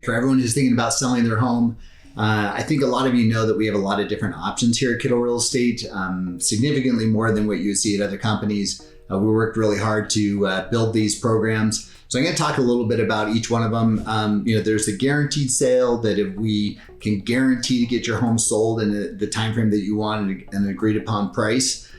For everyone who's thinking about selling their home, I think a lot of you know that we have a lot of different options here at Kittle Real Estate, significantly more than what you would see at other companies. We worked really hard to build these programs. So I'm going to talk a little bit about each one of them. There's the guaranteed sale, that if we can guarantee to get your home sold in the time frame that you want and an agreed upon price.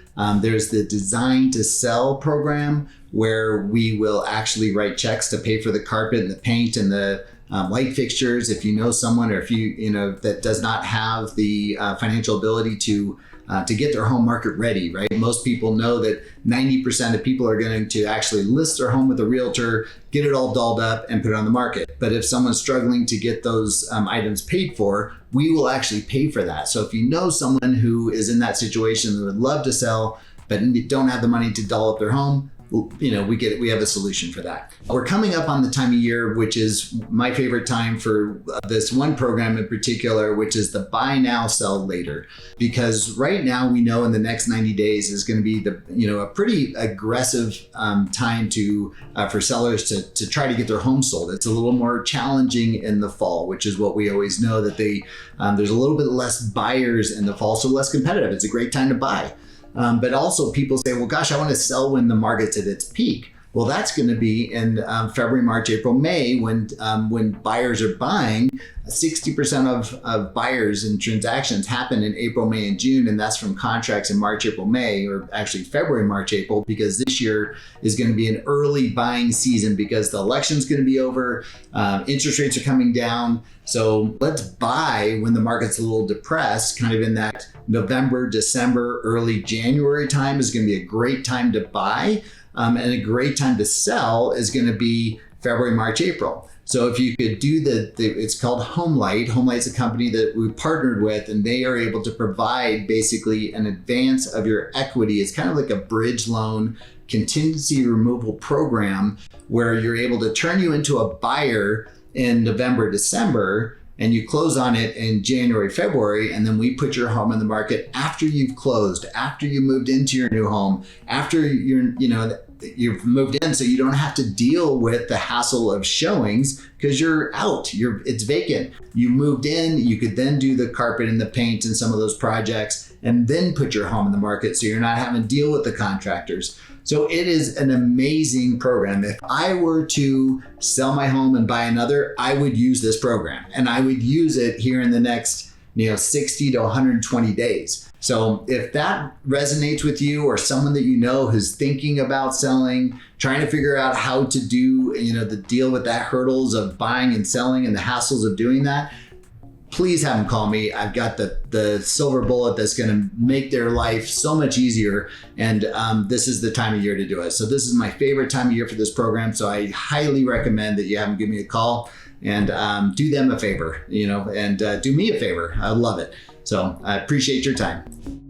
There's the design to sell program, where we will actually write checks to pay for the carpet and the paint and the light fixtures. If you know someone, or if you know that does not have the financial ability to get their home market ready, right? Most people know that 90% of people are going to actually list their home with a realtor, get it all dolled up, and put it on the market. But if someone's struggling to get those items paid for, we will actually pay for that. So if you know someone who is in that situation that would love to sell but don't have the money to doll up their home, we have a solution for that. We're coming up on the time of year, which is my favorite time for this one program in particular, which is the buy now, sell later. Because right now we know in the next 90 days is going to be a pretty aggressive time for sellers to try to get their home sold. It's a little more challenging in the fall, which is what we always know, that there's a little bit less buyers in the fall, so less competitive. It's a great time to buy. But also people say, well, gosh, I want to sell when the market's at its peak. Well, that's going to be in February, March, April, May, when buyers are buying. 60% of buyers and transactions happen in April, May, and June, and that's from contracts in March, April, May, or actually February, March, April, because this year is going to be an early buying season because the election's going to be over, interest rates are coming down. So let's buy when the market's a little depressed, kind of in that November, December, early January time is going to be a great time to buy. And a great time to sell is going to be February, March, April. So if you could do it's called HomeLight. HomeLight's a company that we partnered with, and they are able to provide basically an advance of your equity. It's kind of like a bridge loan contingency removal program, where you're able to turn you into a buyer in November, December, and you close on it in January, February, and then we put your home in the market after you've closed, after you moved into your new home, after you've moved in, so you don't have to deal with the hassle of showings because you're out, it's vacant. You moved in, you could then do the carpet and the paint and some of those projects and then put your home in the market, so you're not having to deal with the contractors. So it is an amazing program. If I were to sell my home and buy another, I would use this program, and I would use it here in the next 60 to 120 days. So if that resonates with you, or someone that you know who's thinking about selling, trying to figure out how to do, the deal with that hurdles of buying and selling and the hassles of doing that, please have them call me. I've got the silver bullet that's going to make their life so much easier. And this is the time of year to do it. So this is my favorite time of year for this program. So I highly recommend that you have them give me a call and do them a favor, and do me a favor. I love it. So I appreciate your time.